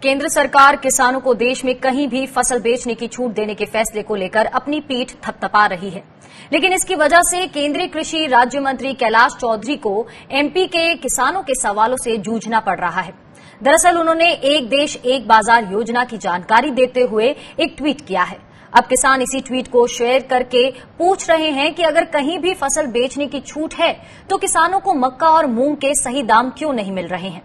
केंद्र सरकार किसानों को देश में कहीं भी फसल बेचने की छूट देने के फैसले को लेकर अपनी पीठ थपथपा रही है, लेकिन इसकी वजह से केंद्रीय कृषि राज्य मंत्री कैलाश चौधरी को एमपी के किसानों के सवालों से जूझना पड़ रहा है। दरअसल उन्होंने एक देश एक बाजार योजना की जानकारी देते हुए एक ट्वीट किया है। अब किसान इसी ट्वीट को शेयर करके पूछ रहे हैं कि अगर कहीं भी फसल बेचने की छूट है तो किसानों को मक्का और मूंग के सही दाम क्यों नहीं मिल रहे हैं।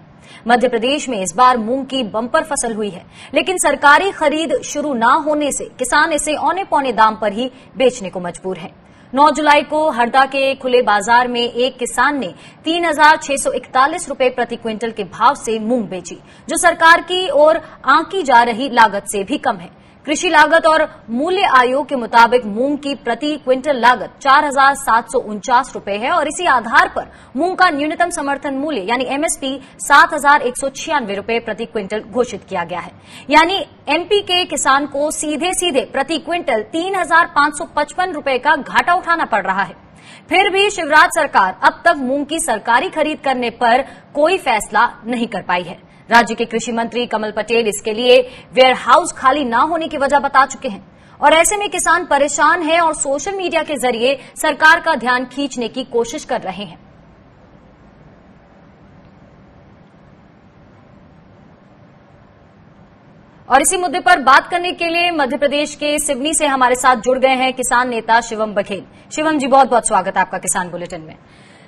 मध्य प्रदेश में इस बार मूंग की बम्पर फसल हुई है, लेकिन सरकारी खरीद शुरू न होने से किसान इसे औने पौने दाम पर ही बेचने को मजबूर हैं। 9 जुलाई को हरदा के खुले बाजार में एक किसान ने 3,641 रुपए प्रति क्विंटल के भाव से मूंग बेची, जो सरकार की ओर आंकी जा रही लागत से भी कम है। कृषि लागत और मूल्य आयोग के मुताबिक मूंग की प्रति क्विंटल लागत 4,749 रुपए है और इसी आधार पर मूंग का न्यूनतम समर्थन मूल्य यानी एमएसपी 7,196 रुपए प्रति क्विंटल घोषित किया गया है। यानी एमपी के किसान को सीधे सीधे प्रति क्विंटल 3,555 रुपए का घाटा उठाना पड़ रहा है। फिर भी शिवराज सरकार अब तक मूंग की सरकारी खरीद करने पर कोई फैसला नहीं कर पाई है। राज्य के कृषि मंत्री कमल पटेल इसके लिए वेयर हाउस खाली न होने की वजह बता चुके हैं और ऐसे में किसान परेशान हैं और सोशल मीडिया के जरिए सरकार का ध्यान खींचने की कोशिश कर रहे हैं। और इसी मुद्दे पर बात करने के लिए मध्य प्रदेश के सिवनी से हमारे साथ जुड़ गए हैं किसान नेता शिवम बघेल। शिवम जी, बहुत बहुत स्वागत है आपका किसान बुलेटिन में।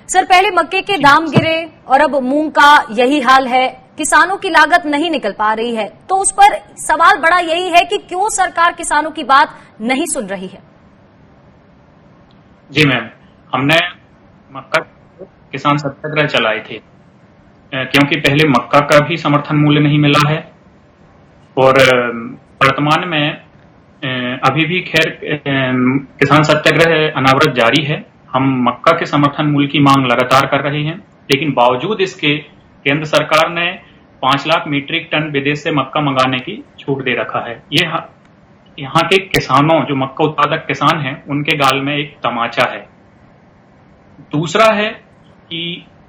सर, पहले मक्के के दाम गिरे और अब मूंग का यही हाल है, किसानों की लागत नहीं निकल पा रही है, तो उस पर सवाल बड़ा यही है कि क्यों सरकार किसानों की बात नहीं सुन रही है। जी मैम, हमने मक्का किसान सत्याग्रह चलाए थे क्योंकि पहले मक्का का भी समर्थन मूल्य नहीं मिला है और वर्तमान में अभी भी खैर किसान सत्याग्रह अनावरत जारी है। हम मक्का के समर्थन मूल्य की मांग लगातार कर रहे हैं, लेकिन बावजूद इसके केंद्र सरकार ने 5 लाख मीट्रिक टन विदेश से मक्का मंगाने की छूट दे रखा है। ये यहाँ के किसानों, जो मक्का उत्पादक किसान हैं, उनके गाल में एक तमाचा है। दूसरा है कि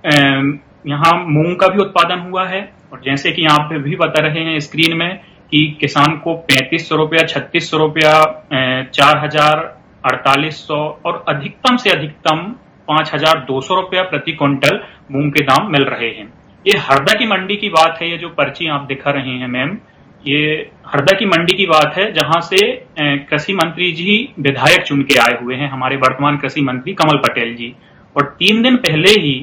यहाँ मूंग का भी उत्पादन हुआ है और जैसे कि आप भी बता रहे हैं स्क्रीन में कि किसान को 3500 रुपया, 3600 रुपया, 4,000, 4,800 और अधिकतम से अधिकतम 5,200 रुपया प्रति क्विंटल मूंग के दाम मिल रहे हैं। ये हरदा की मंडी की बात है। ये जो पर्ची आप दिखा रहे हैं मैम, ये हरदा की मंडी की बात है, जहां से कृषि मंत्री जी विधायक चुन के आए हुए हैं, हमारे वर्तमान कृषि मंत्री कमल पटेल जी। और 3 दिन पहले ही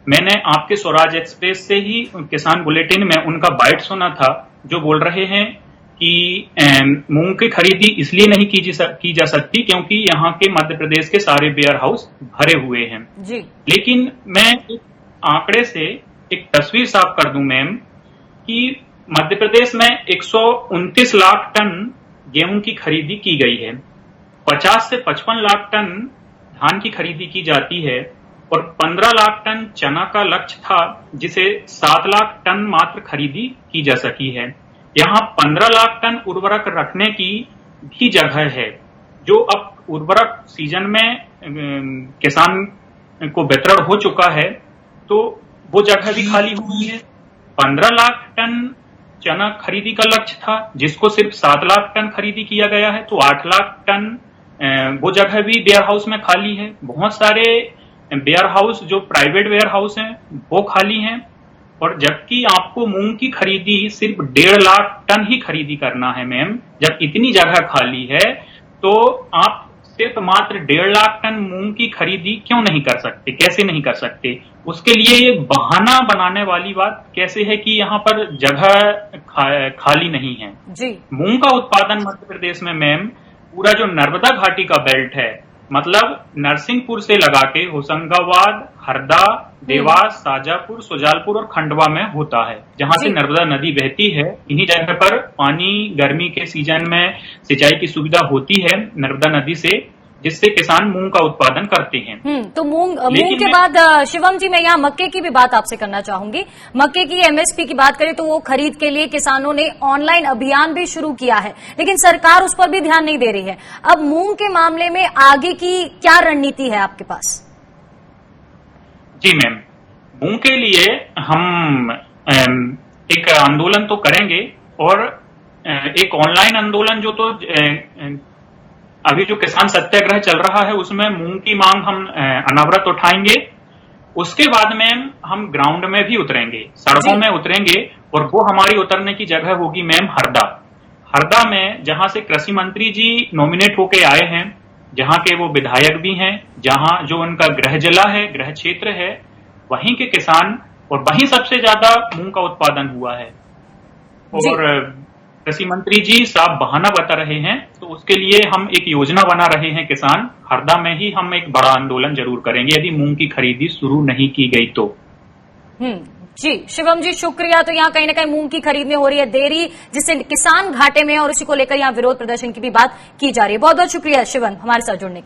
मैंने आपके स्वराज एक्सप्रेस से ही किसान बुलेटिन में उनका बाइट सुना था, जो बोल रहे हैं कि मूंग की खरीदी इसलिए नहीं की जा सकती क्योंकि यहाँ के मध्य प्रदेश के सारे वेयर हाउस भरे हुए हैं जी। लेकिन मैं एक आंकड़े से एक तस्वीर साफ कर दूं मैम कि मध्य प्रदेश में 129 लाख टन गेहूं की खरीदी की गई है, 50 से 55 लाख टन धान की खरीदी की जाती है और 15 लाख टन चना का लक्ष्य था, जिसे 7 लाख टन मात्र खरीदी की जा सकी है। यहाँ 15 लाख टन उर्वरक रखने की भी जगह है, जो अब उर्वरक सीजन में किसान को वितरण हो चुका है, तो वो जगह भी खाली हुई है। 15 लाख टन चना खरीदी का लक्ष्य था, जिसको सिर्फ 7 लाख टन खरीदी किया गया है, तो 8 लाख टन वो जगह भी वेयर हाउस में खाली है। बहुत सारे वेयर हाउस जो प्राइवेट वेयर हाउस हैं वो खाली हैं और जबकि आपको मूंग की खरीदी सिर्फ 1.5 लाख टन ही खरीदी करना है मैम। जब इतनी जगह खाली है तो आप सिर्फ मात्र 1.5 लाख टन मूंग की खरीदी क्यों नहीं कर सकते, कैसे नहीं कर सकते? उसके लिए ये बहाना बनाने वाली बात कैसे है कि यहाँ पर जगह खाली नहीं है जी। मूंग का उत्पादन मध्य प्रदेश में मैम पूरा जो नर्मदा घाटी का बेल्ट है, मतलब नरसिंहपुर से लगा के होशंगाबाद, हरदा, देवास, शाजापुर, शुजालपुर और खंडवा में होता है, जहां से नर्मदा नदी बहती है। इन्हीं जगह पर पानी गर्मी के सीजन में सिंचाई की सुविधा होती है नर्मदा नदी से, जिससे किसान मूंग का उत्पादन करते हैं। तो मूंग के बाद शिवम जी, मैं यहाँ मक्के की भी बात आपसे करना चाहूंगी। मक्के की एमएसपी की बात करें तो वो खरीद के लिए किसानों ने ऑनलाइन अभियान भी शुरू किया है, लेकिन सरकार उस पर भी ध्यान नहीं दे रही है। अब मूंग के मामले में आगे की क्या रणनीति है आपके पास? जी मैम, मूंग के लिए हम एक आंदोलन तो करेंगे, और एक ऑनलाइन आंदोलन जो तो अभी जो किसान सत्याग्रह चल रहा है उसमें मूंग की मांग हम अनवरत उठाएंगे। उसके बाद में हम ग्राउंड में भी उतरेंगे, सड़कों में उतरेंगे, और वो हमारी उतरने की जगह होगी मैम हरदा। हरदा में जहां से कृषि मंत्री जी नॉमिनेट होके आए हैं, जहां के वो विधायक भी हैं, जहां जो उनका गृह जिला है, गृह क्षेत्र है, वहीं के किसान, और वहीं सबसे ज्यादा मूंग का उत्पादन हुआ है। और कृषि मंत्री जी साफ बहाना बता रहे हैं, तो उसके लिए हम एक योजना बना रहे हैं किसान। हरदा में ही हम एक बड़ा आंदोलन जरूर करेंगे यदि मूंग की खरीदी शुरू नहीं की गई तो। जी शिवम जी शुक्रिया। तो यहाँ कहीं ना कहीं मूंग की खरीद में हो रही है देरी, जिससे किसान घाटे में, और उसी को लेकर यहाँ विरोध प्रदर्शन की भी बात की जा रही है। बहुत बहुत शुक्रिया शिवम हमारे साथ जुड़ने के लिए।